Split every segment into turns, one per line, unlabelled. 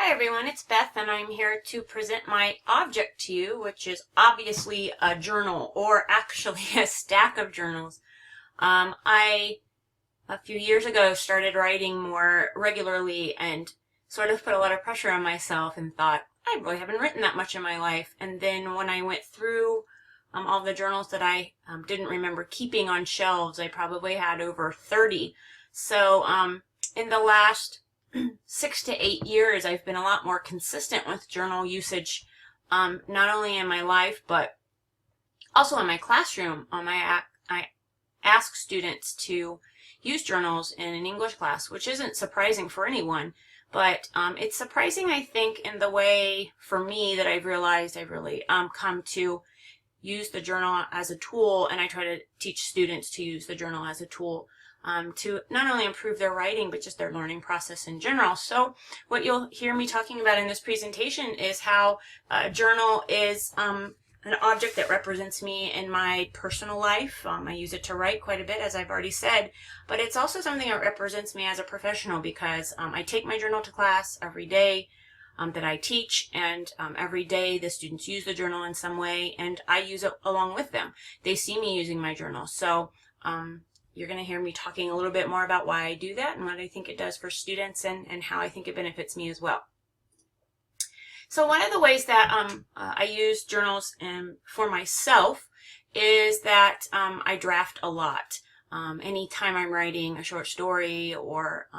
Hi everyone, it's Beth and I'm here to present my object to you, which is obviously a journal, or actually a stack of journals. I, a few years ago, started writing more regularly and sort of put a lot of pressure on myself and thought, I really haven't written that much in my life. And then when I went through all the journals that I didn't remember keeping on shelves, I probably had over 30. So in the last 6 to 8 years, I've been a lot more consistent with journal usage, not only in my life, but also in my classroom. I ask students to use journals in an English class, which isn't surprising for anyone, but it's surprising, I think, in the way, for me, that I've realized I've really come to use the journal as a tool, and I try to teach students to use the journal as a tool to not only improve their writing, but just their learning process in general. So what you'll hear me talking about in this presentation is how a journal is an object that represents me in my personal life. I use it to write quite a bit, as I've already said, but it's also something that represents me as a professional because I take my journal to class every day that I teach, and every day the students use the journal in some way, and I use it along with them. They see me using my journal. So you're going to hear me talking a little bit more about why I do that and what I think it does for students and how I think it benefits me as well. So one of the ways that I use journals for myself is that I draft a lot. Anytime I'm writing a short story or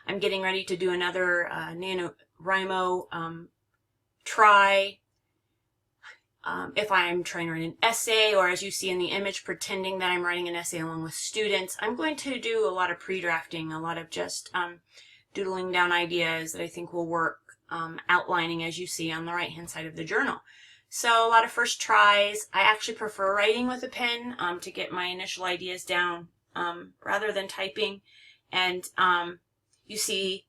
I'm getting ready to do another NaNoWriMo try, if I'm trying to write an essay, or as you see in the image, pretending that I'm writing an essay along with students, I'm going to do a lot of pre-drafting, a lot of just doodling down ideas that I think will work, outlining as you see on the right-hand side of the journal. So a lot of first tries. I actually prefer writing with a pen to get my initial ideas down rather than typing. And you see,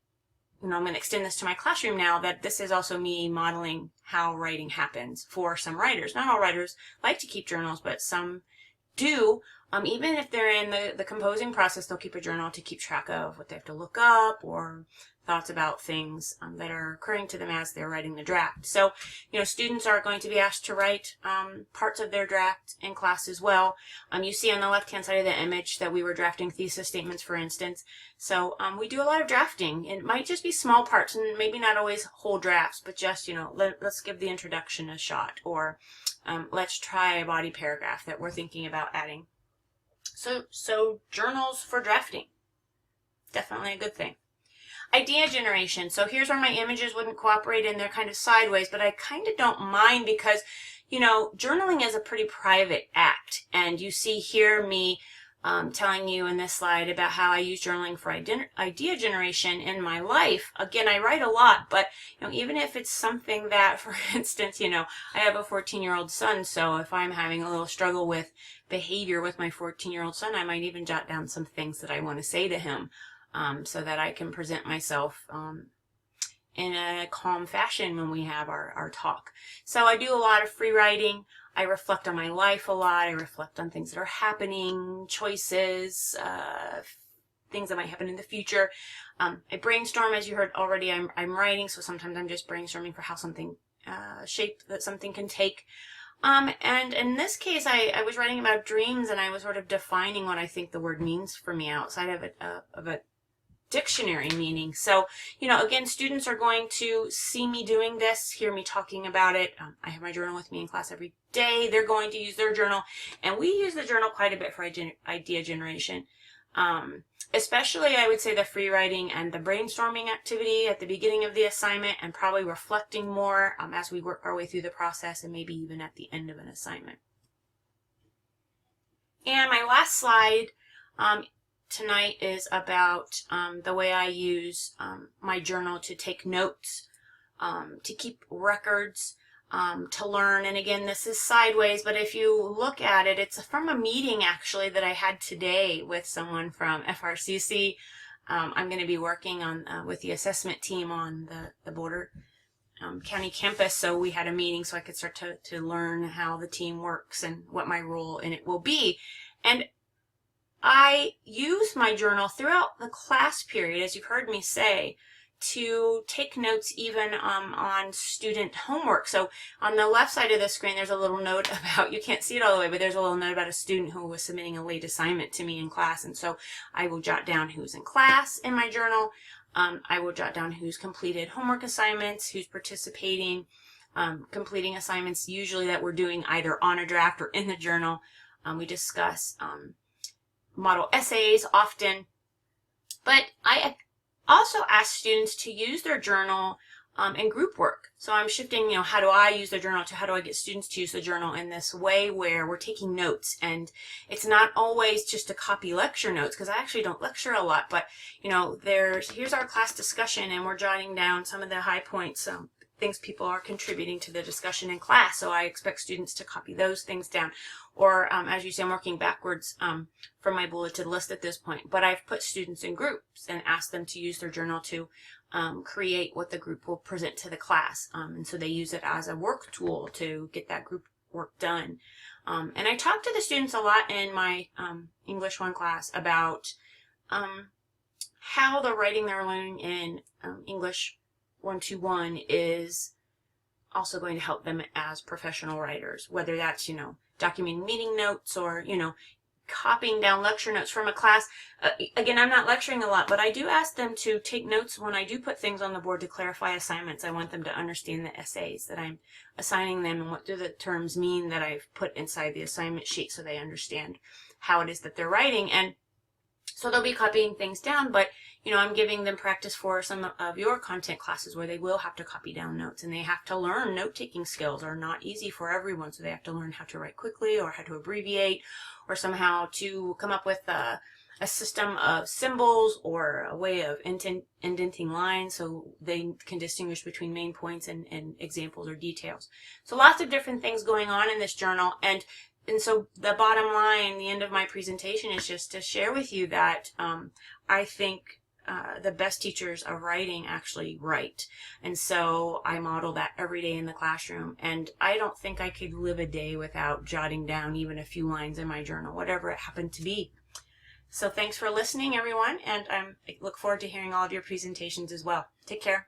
I'm going to extend this to my classroom now, that this is also me modeling how writing happens for some writers. Not all writers like to keep journals, but some do. Even if they're in the composing process, they'll keep a journal to keep track of what they have to look up or thoughts about things that are occurring to them as they're writing the draft. So, students are going to be asked to write parts of their draft in class as well. You see on the left-hand side of the image that we were drafting thesis statements, for instance. So we do a lot of drafting. It might just be small parts and maybe not always whole drafts, but just, let's give the introduction a shot, or let's try a body paragraph that we're thinking about adding. So journals for drafting, definitely a good thing. Idea generation. So here's where my images wouldn't cooperate and they're kind of sideways, but I kind of don't mind because, journaling is a pretty private act. And you see here me telling you in this slide about how I use journaling for idea generation in my life. Again, I write a lot, but even if it's something that, for instance, I have a 14-year-old son, so if I'm having a little struggle with behavior with my 14-year-old son, I might even jot down some things that I want to say to him so that I can present myself in a calm fashion when we have our talk. So I do a lot of free writing. I reflect on my life a lot. I reflect on things that are happening, choices, things that might happen in the future. I brainstorm, as you heard already. I'm writing, so sometimes I'm just brainstorming for how something, shape that something can take. And in this case, I was writing about dreams, and I was sort of defining what I think the word means for me outside of a dictionary meaning. So, again, students are going to see me doing this, hear me talking about it. I have my journal with me in class every day. They're going to use their journal, and we use the journal quite a bit for idea generation. Especially, I would say, the free writing and the brainstorming activity at the beginning of the assignment, and probably reflecting more as we work our way through the process, and maybe even at the end of an assignment. And my last slide tonight is about the way I use my journal to take notes, to keep records, to learn. And again, this is sideways, but if you look at it, it's from a meeting actually that I had today with someone from FRCC. I'm going to be working on with the assessment team on the Boulder County campus, so we had a meeting so I could start to learn how the team works and what my role in it will be. And I use my journal throughout the class period, as you've heard me say, to take notes even on student homework. So on the left side of the screen, there's a little note about, you can't see it all the way, but there's a little note about a student who was submitting a late assignment to me in class. And so I will jot down who's in class in my journal. I will jot down who's completed homework assignments, who's participating, completing assignments usually that we're doing either on a draft or in the journal. We discuss model essays often. But I also ask students to use their journal in group work. So I'm shifting, how do I use the journal to how do I get students to use the journal in this way where we're taking notes. And it's not always just to copy lecture notes, because I actually don't lecture a lot, but here's our class discussion and we're jotting down some of the high points, things people are contributing to the discussion in class. So I expect students to copy those things down. Or as you see, I'm working backwards from my bulleted list at this point, but I've put students in groups and asked them to use their journal to create what the group will present to the class. And so they use it as a work tool to get that group work done. And I talk to the students a lot in my English 1 class about how the writing they're learning in English 1-1 is also going to help them as professional writers, whether that's, documenting meeting notes or, copying down lecture notes from a class. Again, I'm not lecturing a lot, but I do ask them to take notes when I do put things on the board to clarify assignments. I want them to understand the essays that I'm assigning them and what do the terms mean that I've put inside the assignment sheet so they understand how it is that they're writing. And so they'll be copying things down, but I'm giving them practice for some of your content classes where they will have to copy down notes, and they have to learn note-taking skills are not easy for everyone. So they have to learn how to write quickly or how to abbreviate or somehow to come up with a system of symbols or a way of indenting lines so they can distinguish between main points and examples or details. So lots of different things going on in this journal. And so the bottom line, the end of my presentation is just to share with you that I think the best teachers of writing actually write. And so I model that every day in the classroom. And I don't think I could live a day without jotting down even a few lines in my journal, whatever it happened to be. So thanks for listening, everyone. And I look forward to hearing all of your presentations as well. Take care.